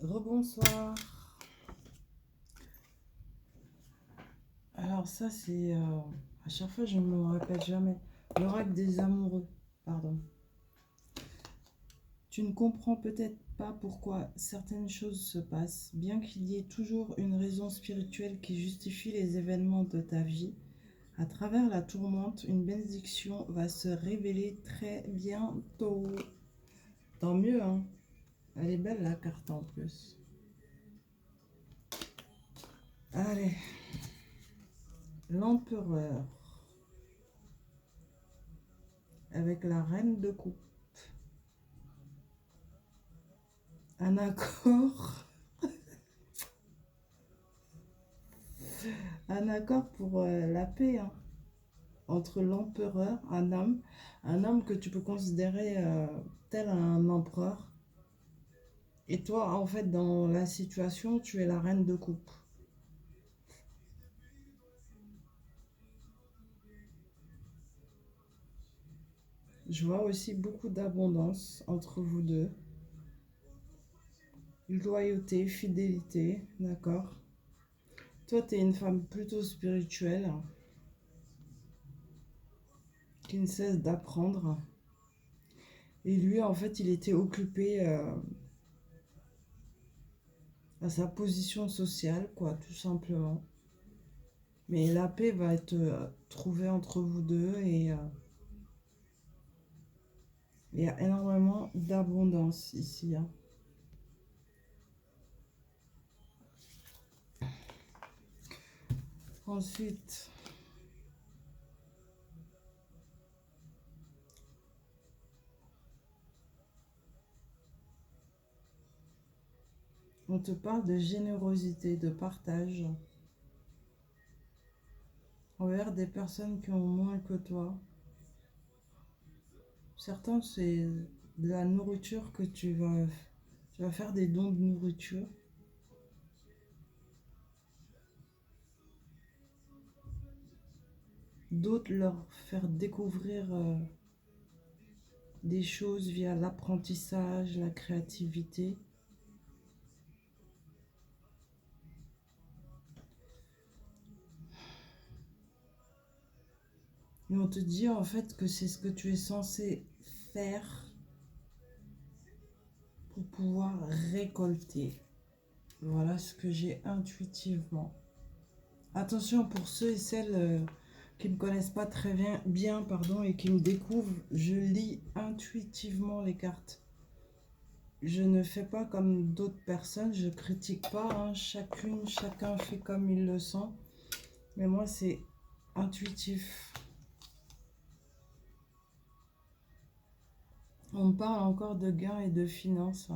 Rebonsoir. Alors ça c'est... à chaque fois je ne me répète jamais. L'oracle des amoureux, pardon. Tu ne comprends peut-être pas pourquoi certaines choses se passent, bien qu'il y ait toujours une raison spirituelle qui justifie les événements de ta vie. À travers la tourmente, une bénédiction va se révéler très bientôt. Tant mieux, hein. Elle est belle la carte en plus. Allez, l'empereur avec la reine de coupe. Un accord, un accord pour la paix, hein, entre l'empereur, un homme que tu peux considérer tel un empereur, et toi, en fait, dans la situation, tu es la reine de coupe. Je vois aussi beaucoup d'abondance entre vous deux, loyauté, fidélité, d'accord. Toi, tu es une femme plutôt spirituelle, qui ne cesse d'apprendre. Et lui, en fait, il était occupé à sa position sociale, quoi, tout simplement. Mais la paix va être trouvée entre vous deux et il y a énormément d'abondance ici, hein. Ensuite, on te parle de générosité, de partage envers des personnes qui ont moins que toi. Certains, c'est de la nourriture que tu vas faire des dons de nourriture. D'autres, leur faire découvrir des choses via l'apprentissage, la créativité. Et on te dit en fait que c'est ce que tu es censé faire pour pouvoir récolter. Voilà ce que j'ai intuitivement. Attention pour ceux et celles qui ne me connaissent pas très bien pardon, et qui me découvrent, je lis intuitivement les cartes. Je ne fais pas comme d'autres personnes, je critique pas, hein. Chacun fait comme il le sent. Mais moi c'est intuitif. On me parle encore de gains et de finances.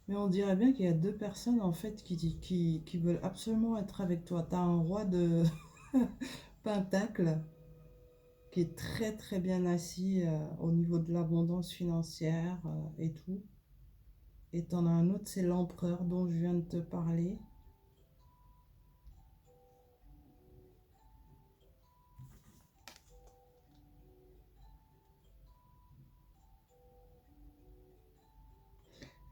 Mais on dirait bien qu'il y a deux personnes en fait qui veulent absolument être avec toi. Tu as un roi de pentacle qui est très très bien assis au niveau de l'abondance financière et tout. Et tu en as un autre, c'est l'empereur dont je viens de te parler.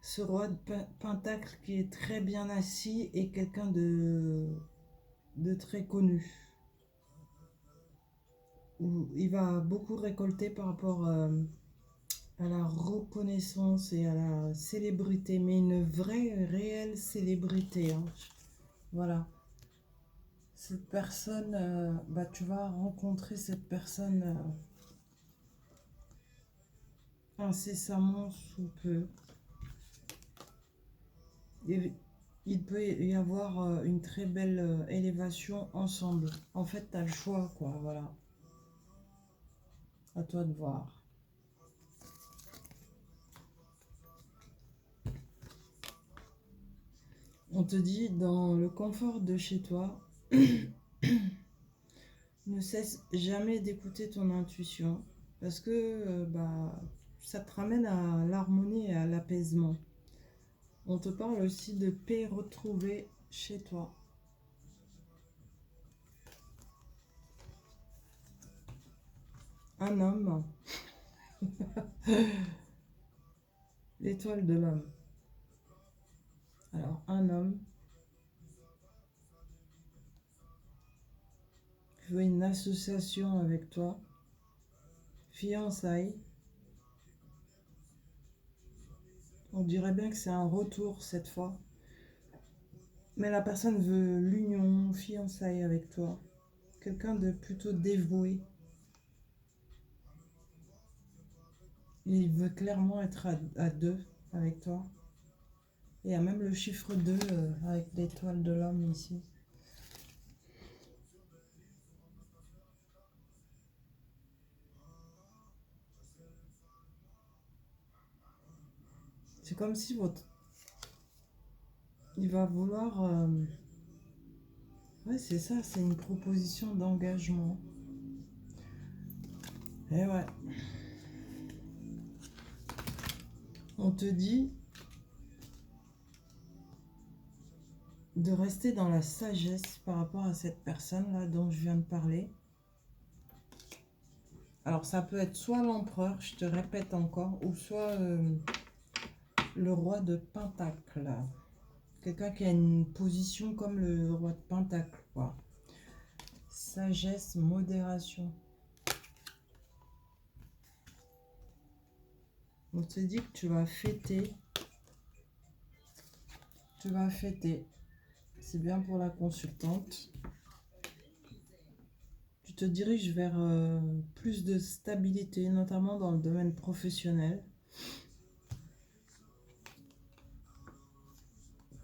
Ce roi de pentacle qui est très bien assis et quelqu'un de très connu. Où il va beaucoup récolter par rapport à la reconnaissance et à la célébrité, mais une vraie, réelle célébrité, hein. Voilà. Cette personne, bah, tu vas rencontrer cette personne incessamment sous peu. Et il peut y avoir une très belle élévation ensemble. En fait, tu as le choix, quoi, voilà. À toi de voir. On te dit, dans le confort de chez toi, ne cesse jamais d'écouter ton intuition parce que bah, ça te ramène à l'harmonie et à l'apaisement. On te parle aussi de paix retrouvée chez toi. Un homme, l'étoile de l'homme. Alors, un homme veut une association avec toi, fiançailles. On dirait bien que c'est un retour cette fois. Mais la personne veut l'union, fiançailles avec toi. Quelqu'un de plutôt dévoué. Il veut clairement être à deux avec toi. Il y a même le chiffre 2 avec l'étoile de l'homme ici. C'est comme si il va vouloir... Ouais, c'est ça, c'est une proposition d'engagement. Et ouais. On te dit de rester dans la sagesse par rapport à cette personne-là dont je viens de parler. Alors, ça peut être soit l'empereur, je te répète encore, ou soit le roi de Pentacle. Quelqu'un qui a une position comme le roi de Pentacle, quoi. Sagesse, modération. On te dit que tu vas fêter. Tu vas fêter. C'est bien pour la consultante. Tu te diriges vers plus de stabilité, notamment dans le domaine professionnel.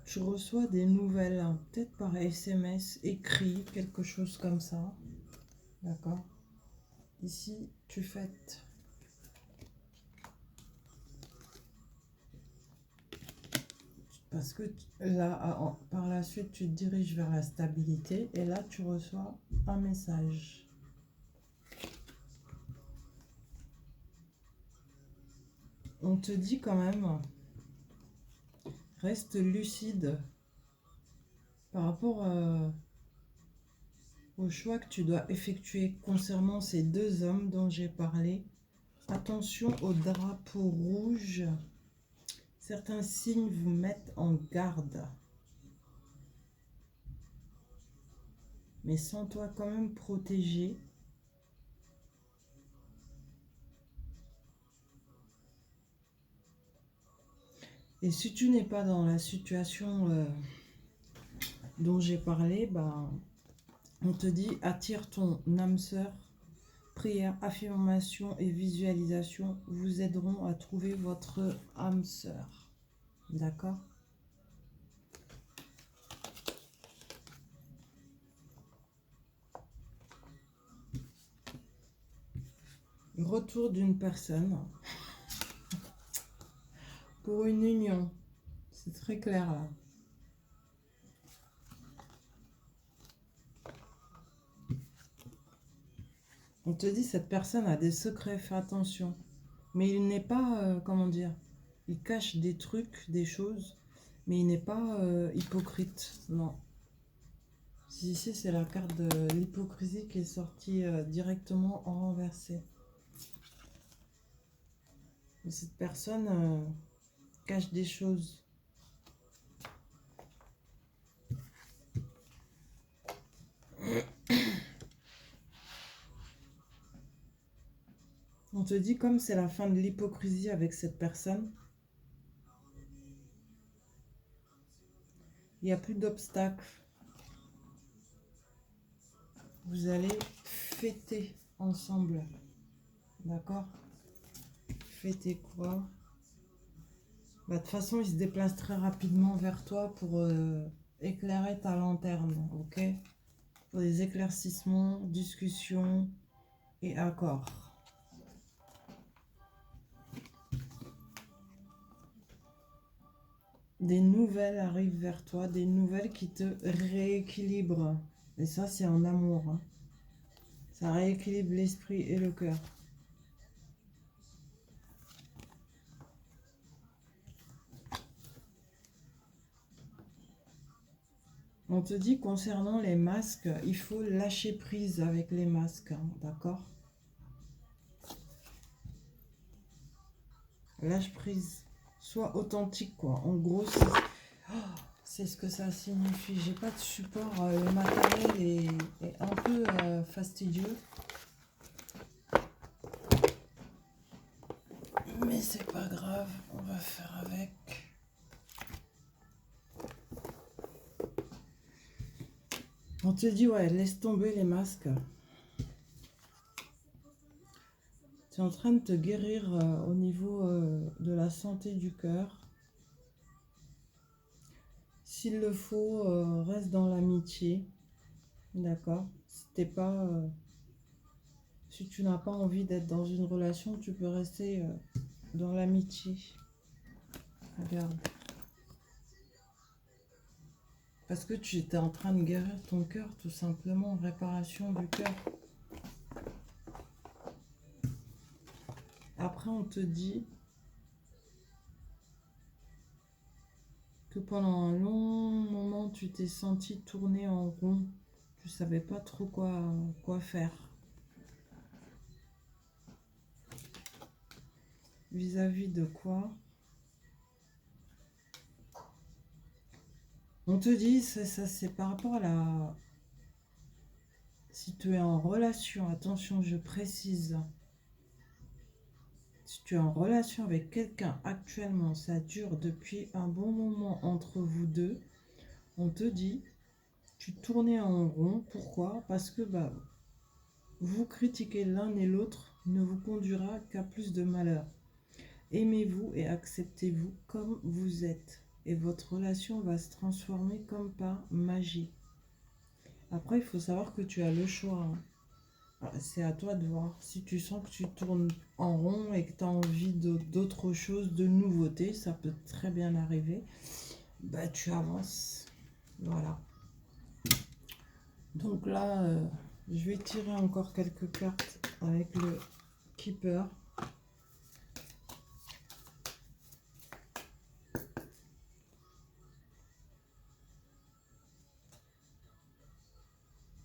Tu reçois des nouvelles, hein, peut-être par SMS, écrit, quelque chose comme ça. D'accord? Ici, tu fêtes. Parce que là, par la suite, tu te diriges vers la stabilité. Et là, tu reçois un message. On te dit quand même, reste lucide par rapport au choix que tu dois effectuer concernant ces deux hommes dont j'ai parlé. Attention au drapeau rouge. Certains signes vous mettent en garde. Mais sens-toi quand même protégé. Et si tu n'es pas dans la situation dont j'ai parlé, ben, on te dit attire ton âme sœur. Prière, affirmation et visualisation vous aideront à trouver votre âme sœur. D'accord? Retour d'une personne pour une union. C'est très clair là. On te dit cette personne a des secrets, fais attention. Mais il n'est pas, comment dire, il cache des trucs, des choses, mais il n'est pas hypocrite, non. Ici, c'est la carte de l'hypocrisie qui est sortie directement en renversé. Et cette personne cache des choses. On te dit comme c'est la fin de l'hypocrisie avec cette personne, il n'y a plus d'obstacles. Vous allez fêter ensemble. D'accord? Fêter quoi? Bah, de toute façon, il se déplace très rapidement vers toi pour éclairer ta lanterne. Ok? Pour des éclaircissements, discussions et accords. Des nouvelles arrivent vers toi, des nouvelles qui te rééquilibrent. Et ça, c'est en amour. Hein. Ça rééquilibre l'esprit et le cœur. On te dit concernant les masques, il faut lâcher prise avec les masques. Hein, d'accord? Lâche prise. Sois authentique, quoi. En gros, C'est ce que ça signifie. J'ai pas de support. Le matériel est un peu fastidieux. Mais c'est pas grave. On va faire avec. On te dit, ouais, laisse tomber les masques. Tu es en train de te guérir au niveau de la santé du cœur. S'il le faut, reste dans l'amitié. D'accord? Si tu n'as pas envie d'être dans une relation, tu peux rester dans l'amitié. Regarde. Parce que tu étais en train de guérir ton cœur, tout simplement. Réparation du cœur. Après, on te dit que pendant un long moment, tu t'es senti tourner en rond. Tu savais pas trop quoi faire. Vis-à-vis de quoi? On te dit, ça c'est par rapport à la... Si tu es en relation, attention, je précise. Si tu es en relation avec quelqu'un actuellement, ça dure depuis un bon moment entre vous deux, on te dit, tu tournais en rond. Pourquoi? Parce que vous critiquer l'un et l'autre ne vous conduira qu'à plus de malheur. Aimez-vous et acceptez-vous comme vous êtes. Et votre relation va se transformer comme par magie. Après, il faut savoir que tu as le choix. C'est à toi de voir. Si tu sens que tu tournes en rond et que tu as envie d'autre chose, de nouveauté, ça peut très bien arriver. Tu avances. Voilà. Donc là, je vais tirer encore quelques cartes avec le Keeper.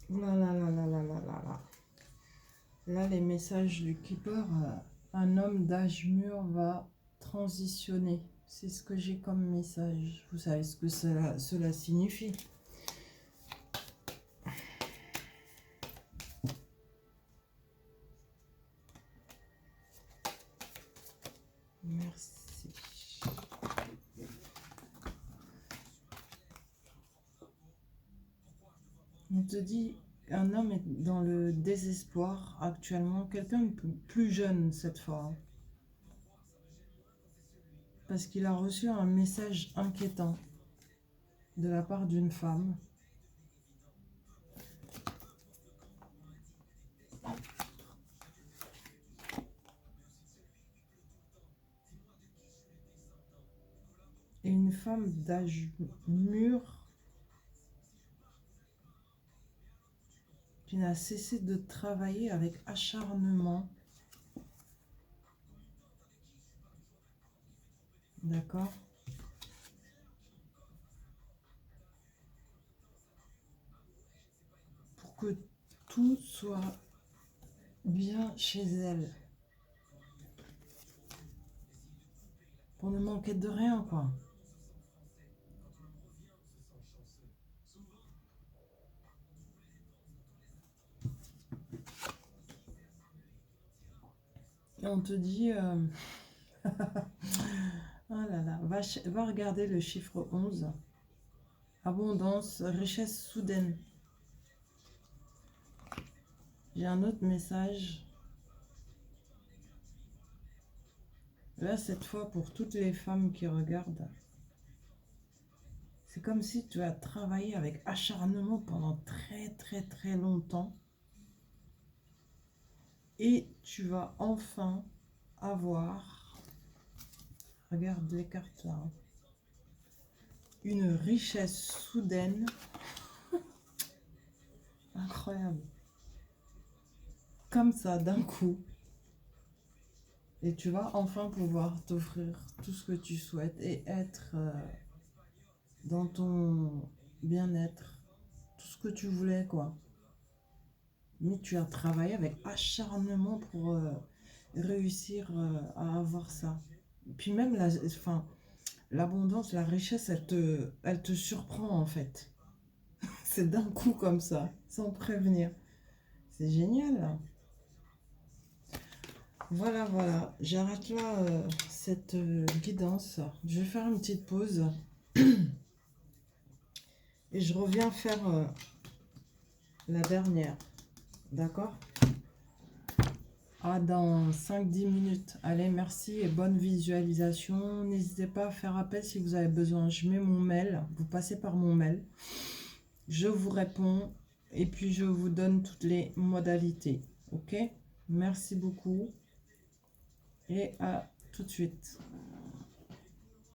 Là, là, là, là, là, là, là, là. Là, les messages du Keeper, un homme d'âge mûr va transitionner. C'est ce que j'ai comme message. Vous savez ce que cela signifie. Merci. On te dit, un homme est dans le désespoir actuellement. Quelqu'un de plus jeune cette fois. Parce qu'il a reçu un message inquiétant de la part d'une femme. Et une femme d'âge mûr qui n'a cessé de travailler avec acharnement. D'accord? Pour que tout soit bien chez elle. Pour ne manquer de rien, quoi. Et on te dit... oh là là, va regarder le chiffre 11. Abondance, richesse soudaine. J'ai un autre message. Là, cette fois, pour toutes les femmes qui regardent, c'est comme si tu as travaillé avec acharnement pendant très très très longtemps. Et tu vas enfin avoir, regarde les cartes là, une richesse soudaine. Incroyable. Comme ça, d'un coup. Et tu vas enfin pouvoir t'offrir tout ce que tu souhaites et être dans ton bien-être. Tout ce que tu voulais, quoi. Mais tu as travaillé avec acharnement pour réussir à avoir ça. Puis même, l'abondance, la richesse, elle te surprend en fait. C'est d'un coup comme ça, sans prévenir. C'est génial. Voilà, voilà. J'arrête là cette guidance. Je vais faire une petite pause et je reviens faire la dernière. D'accord? Ah, dans 5-10 minutes. Allez, merci et bonne visualisation. N'hésitez pas à faire appel si vous avez besoin. Je mets mon mail. Vous passez par mon mail. Je vous réponds et puis je vous donne toutes les modalités. Ok? Merci beaucoup et à tout de suite.